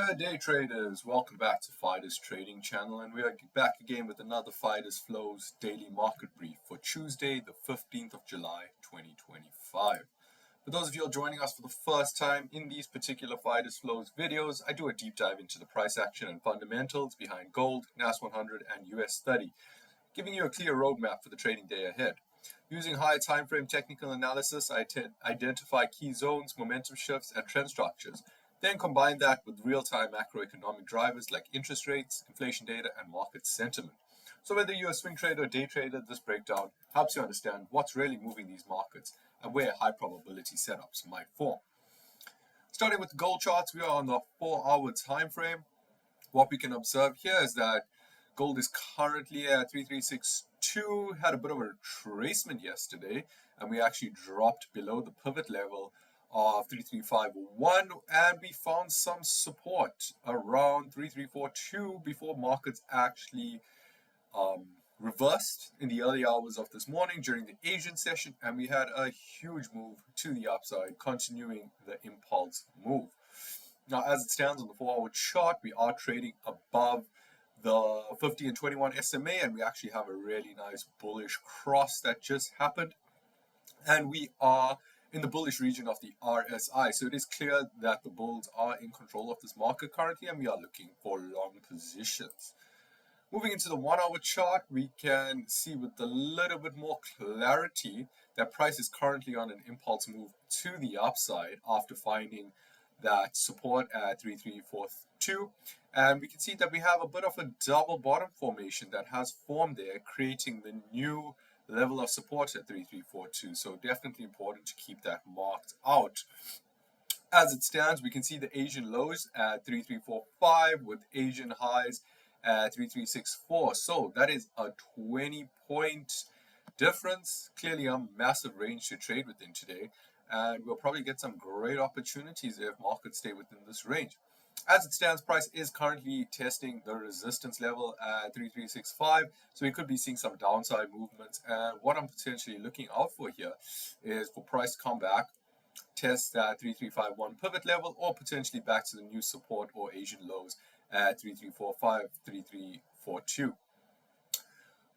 Good day, traders. Welcome back to Fides Trading Channel, and we are back again with another Fides Flows daily market brief for Tuesday, the 15th of July, 2025. For those of you joining us for the first time in these particular Fides Flows videos, I do a deep dive into the price action and fundamentals behind gold, Nas100, and Us30, giving you a clear roadmap for the trading day ahead. Using higher time frame technical analysis, I identify key zones, momentum shifts, and trend structures. Then combine that with real-time macroeconomic drivers like interest rates, inflation data, and market sentiment. So whether you're a swing trader or day trader, this breakdown helps you understand what's really moving these markets and where high probability setups might form. Starting with the gold charts, we are on the 4-hour time frame. What we can observe here is that gold is currently at 3362, had a bit of a retracement yesterday, and we actually dropped below the pivot level of 3351, and we found some support around 3342 before markets actually reversed in the early hours of this morning during the Asian session, and we had a huge move to the upside, continuing the impulse move. Now, as it stands on the 4-hour chart, we are trading above the 50 and 21 SMA, and we actually have a really nice bullish cross that just happened, and we are in the bullish region of the RSI. So it is clear that the bulls are in control of this market currently, and we are looking for long positions. Moving into the 1-hour chart, we can see with a little bit more clarity that price is currently on an impulse move to the upside after finding that support at 3342. And we can see that we have a bit of a double bottom formation that has formed there, creating the new level of support at 3342, so definitely important to keep that marked out. As it stands, we can see the Asian lows at 3345 with Asian highs at 3364, so that is a 20-point difference, clearly a massive range to trade within today, and we'll probably get some great opportunities if markets stay within this range. As it stands, price is currently testing the resistance level at 3365, so we could be seeing some downside movements. And what I'm potentially looking out for here is for price to come back, test that 3351 pivot level, or potentially back to the new support or Asian lows at 3345, 3342.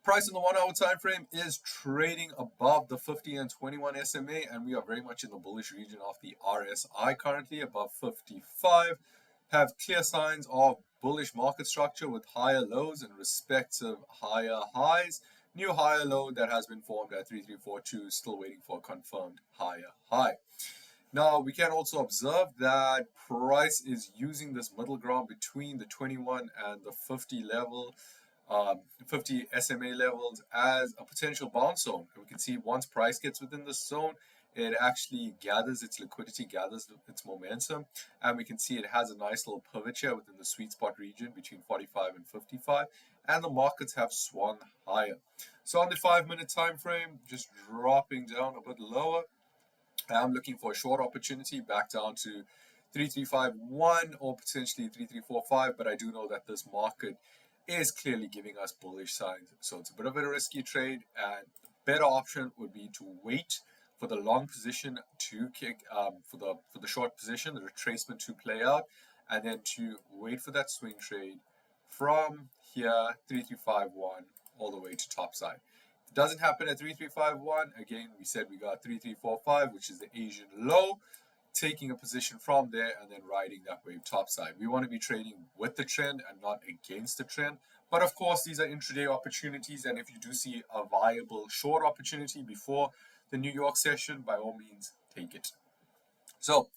Price in the 1-hour time frame is trading above the 50 and 21 SMA, and we are very much in the bullish region of the RSI currently, above 55. Have clear signs of bullish market structure with higher lows and respective higher highs. New higher low that has been formed at 3342, still waiting for a confirmed higher high. Now, we can also observe that price is using this middle ground between the 21 and the 50 level, 50 SMA levels as a potential bounce zone. And we can see once price gets within this zone, it actually gathers its liquidity, gathers its momentum, and we can see it has a nice little pivot here within the sweet spot region between 45 and 55, and the markets have swung higher. So on the 5-minute time frame, just dropping down a bit lower, I'm looking for a short opportunity back down to 3351 or potentially 3345, but I do know that this market is clearly giving us bullish signs, so it's a bit of a risky trade, and the better option would be to wait for the long position to kick, for the short position, the retracement to play out, and then to wait for that swing trade from here, 3351, all the way to top side. If it doesn't happen at 3351, again, we said we got 3345, which is the Asian low, taking a position from there and then riding that wave top side. We want to be trading with the trend and not against the trend. But of course, these are intraday opportunities, and if you do see a viable short opportunity before the New York session, by all means, take it. So,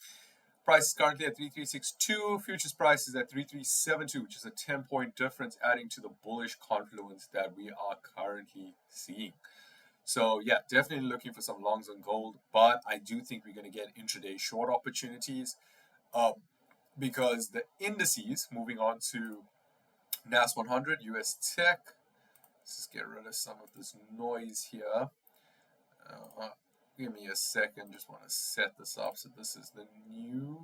price is currently at 3362, futures price is at 3372, which is a 10-point difference, adding to the bullish confluence that we are currently seeing. So, yeah, definitely looking for some longs on gold, but I do think we're going to get intraday short opportunities because the indices, moving on to Nas100, US Tech, let's just get rid of some of this noise here. Give me a second, just want to set this up. So this is the new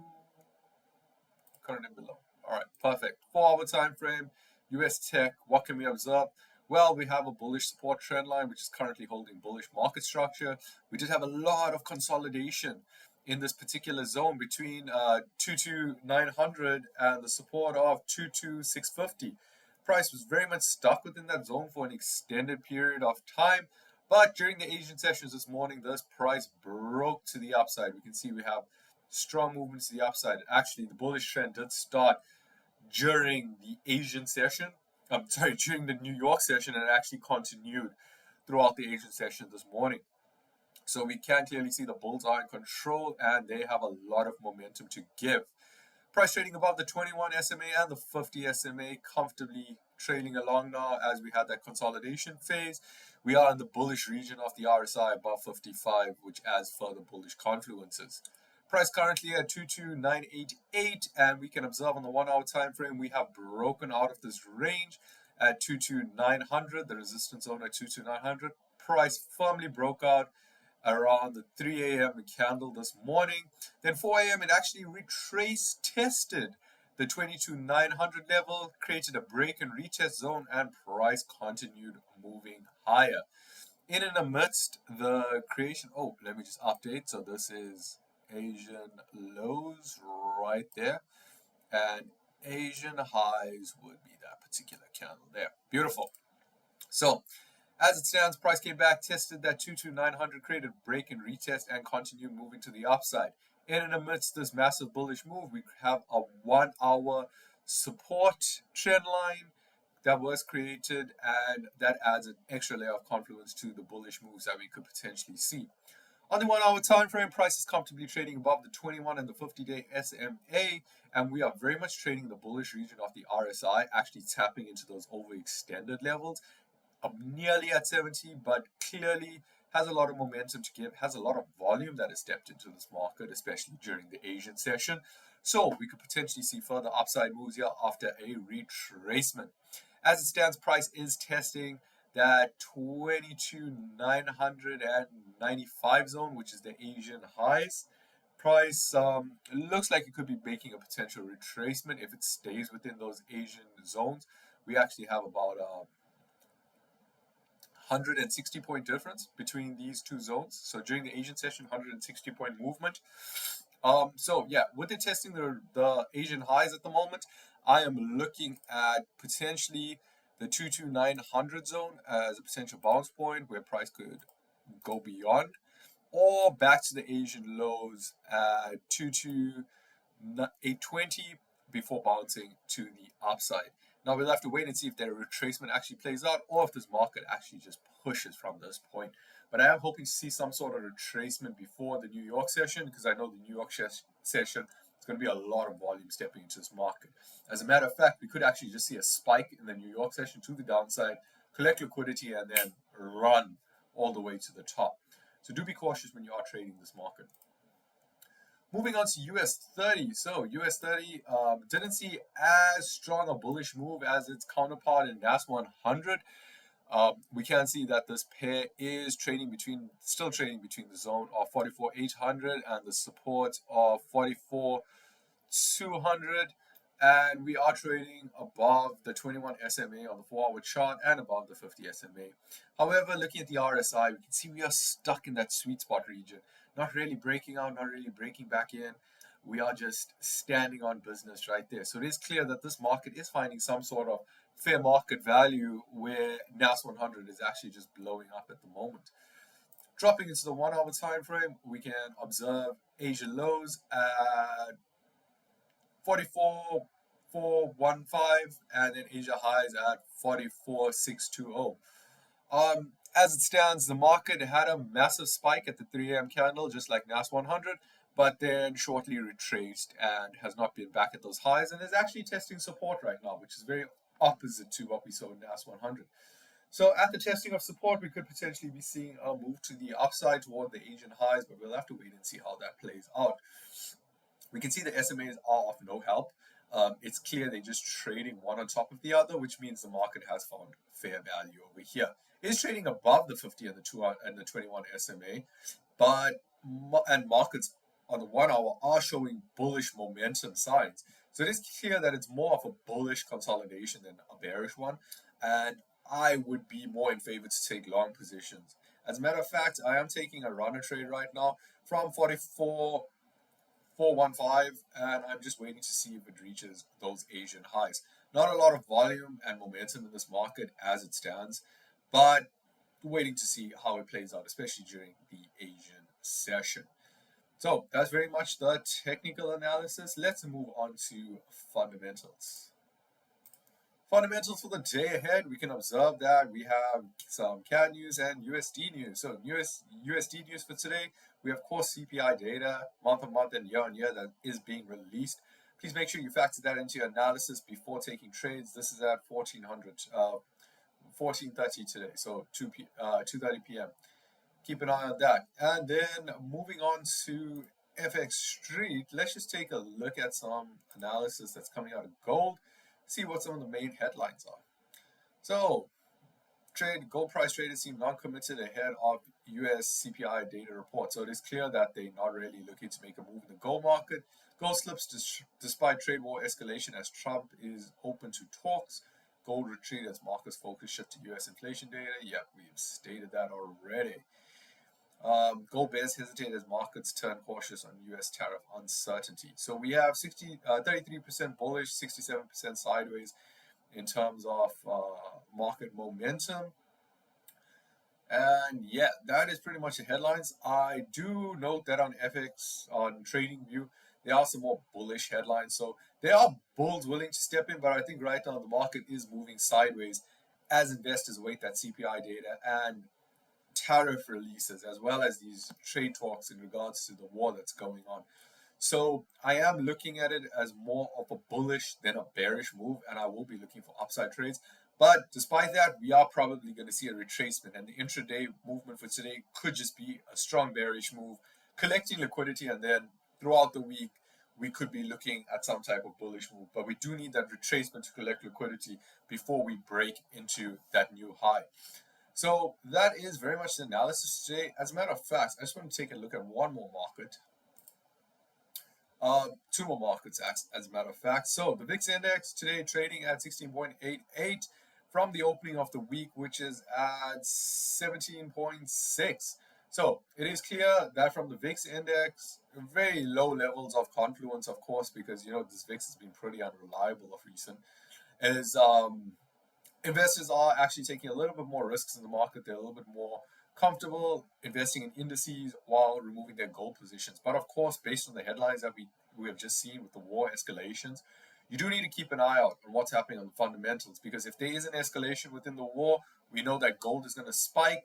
current and below. All right, perfect. 4-hour time frame, US Tech, what can we observe? Well, we have a bullish support trend line, which is currently holding bullish market structure. We did have a lot of consolidation in this particular zone between 22900 and the support of 22650. Price was very much stuck within that zone for an extended period of time, but during the Asian sessions this morning, this price broke to the upside. We can see we have strong movements to the upside. Actually, the bullish trend did start during the Asian session. During the New York session, and it actually continued throughout the Asian session this morning. So we can clearly see the bulls are in control and they have a lot of momentum to give. Price trading above the 21 SMA and the 50 SMA, comfortably trailing along now as we had that consolidation phase. We are in the bullish region of the RSI above 55, which adds further bullish confluences. Price currently at 22988, and we can observe on the 1 hour time frame we have broken out of this range at 22900, the resistance zone at 22900. Price firmly broke out around the 3 a.m. candle this morning. Then 4 a.m. it actually retraced, tested the 22900 level, created a break and retest zone, and price continued moving higher. In and amidst the creation, let me just update. So this is Asian lows right there, and Asian highs would be that particular candle there. Beautiful. So as it stands, price came back, tested that 22900, created break and retest, and continued moving to the upside. In and amidst this massive bullish move, we have a 1 hour support trend line that was created, and that adds an extra layer of confluence to the bullish moves that we could potentially see. On the 1 hour time frame, price is comfortably trading above the 21 and the 50-day SMA, and we are very much trading the bullish region of the RSI, actually tapping into those overextended levels. Nearly at 70, but clearly has a lot of momentum to give, has a lot of volume that has stepped into this market, especially during the Asian session. So we could potentially see further upside moves here after a retracement. As it stands, price is testing that 22,995 zone, which is the Asian highs. Price looks like it could be making a potential retracement if it stays within those Asian zones. We actually have about 160 point difference between these two zones. So during the Asian session, 160 point movement. So yeah, with it testing the Asian highs at the moment, I am looking at potentially the 22900 zone as a potential bounce point where price could go beyond, or back to the Asian lows at 22820 before bouncing to the upside. Now we'll have to wait and see if their retracement actually plays out, or if this market actually just pushes from this point. But I am hoping to see some sort of retracement before the New York session, because I know the New York session is going to be a lot of volume stepping into this market. As a matter of fact, we could actually just see a spike in the New York session to the downside, collect liquidity, and then run all the way to the top. So do be cautious when you are trading this market. Moving on to US30. So US30 didn't see as strong a bullish move as its counterpart in Nas100. We can see that this pair is still trading between the zone of 44,800 and the support of 44,200. And we are trading above the 21 SMA on the 4 hour chart and above the 50 SMA. However, looking at the RSI, we can see we are stuck in that sweet spot region. Not really breaking out, not really breaking back in. We are just standing on business right there. So it is clear that this market is finding some sort of fair market value where Nas100 is actually just blowing up at the moment. Dropping into the 1 hour time frame, we can observe Asia lows at 44,415 and then Asia highs at 44,620. As it stands, the market had a massive spike at the 3 a.m. candle, just like Nas100, but then shortly retraced and has not been back at those highs and is actually testing support right now, which is very opposite to what we saw in Nas100. So at the testing of support, we could potentially be seeing a move to the upside toward the Asian highs, but we'll have to wait and see how that plays out. We can see the SMAs are of no help. It's clear they're just trading one on top of the other, which means the market has found fair value over here. It's trading above the 50 and the 21 SMA, and markets on the 1 hour are showing bullish momentum signs. So it is clear that it's more of a bullish consolidation than a bearish one, and I would be more in favor to take long positions. As a matter of fact, I am taking a runner trade right now from 44 415, and I'm just waiting to see if it reaches those Asian highs. Not a lot of volume and momentum in this market as it stands, but waiting to see how it plays out, especially during the Asian session. So that's very much the technical analysis. Let's move on to fundamentals. Fundamentals for the day ahead, we can observe that we have some CAD news and USD news. So USD news for today, we have core CPI data, month-on-month and year-on-year, that is being released. Please make sure you factor that into your analysis before taking trades. This is at 14:30 today, so 2:30 p.m. Keep an eye on that. And then moving on to FX Street, let's just take a look at some analysis that's coming out of gold, see what some of the main headlines are. So, gold price traders seem non-committed ahead of US CPI data report. So it is clear that they're not really looking to make a move in the gold market. Gold slips despite trade war escalation as Trump is open to talks. Gold retreat as markets focus shift to US inflation data. Yep, we've stated that already. Gold bears hesitate as markets turn cautious on US tariff uncertainty. So we have 33% bullish, 67% sideways in terms of market momentum. And yeah, that is pretty much the headlines. I do note that on FX, on TradingView, there are some more bullish headlines. So there are bulls willing to step in, but I think right now the market is moving sideways as investors await that CPI data and tariff releases, as well as these trade talks in regards to the war that's going on. So I am looking at it as more of a bullish than a bearish move, and I will be looking for upside trades. But despite that, we are probably going to see a retracement, and the intraday movement for today could just be a strong bearish move, collecting liquidity, and then throughout the week, we could be looking at some type of bullish move. But we do need that retracement to collect liquidity before we break into that new high. So that is very much the analysis today. As a matter of fact, I just want to take a look at one more market. Two more markets, as a matter of fact. So the VIX index today trading at 16.88 from the opening of the week, which is at 17.6. So it is clear that from the VIX index, very low levels of confluence, of course, because this VIX has been pretty unreliable of recent. Is investors are actually taking a little bit more risks in the market. They're a little bit more comfortable investing in indices while removing their gold positions. But of course, based on the headlines that we have just seen with the war escalations, you do need to keep an eye out on what's happening on the fundamentals, because if there is an escalation within the war, we know that gold is going to spike,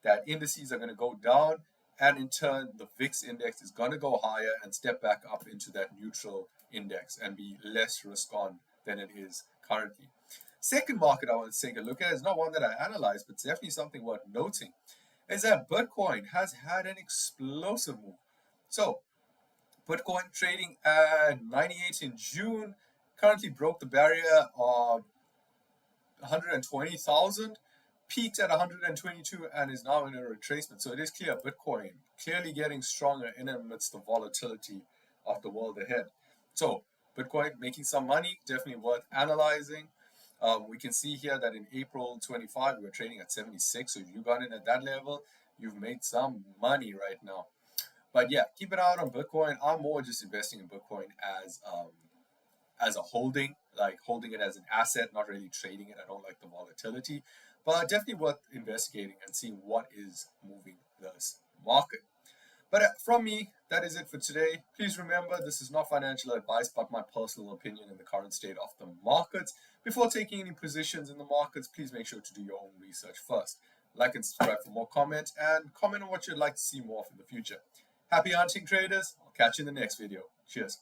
that indices are going to go down, and in turn, the VIX index is going to go higher and step back up into that neutral index and be less risk on than it is currently. Second market I want to take a look at is not one that I analyzed, but it's definitely something worth noting, is that Bitcoin has had an explosive move. So Bitcoin trading at 98 in June, currently broke the barrier of 120,000, peaked at 122 and is now in a retracement. So it is clear Bitcoin clearly getting stronger in amidst the volatility of the world ahead. So Bitcoin making some money, definitely worth analyzing. We can see here that in April 25, we were trading at 76. So if you got in at that level, you've made some money right now. But yeah, keep an eye out on Bitcoin. I'm more just investing in Bitcoin as a holding, like holding it as an asset, not really trading it. I don't like the volatility, but definitely worth investigating and seeing what is moving this market. But from me, that is it for today. Please remember, this is not financial advice, but my personal opinion in the current state of the markets. Before taking any positions in the markets, please make sure to do your own research first. Like and subscribe for more comment, and comment on what you'd like to see more of in the future. Happy hunting, traders. I'll catch you in the next video. Cheers.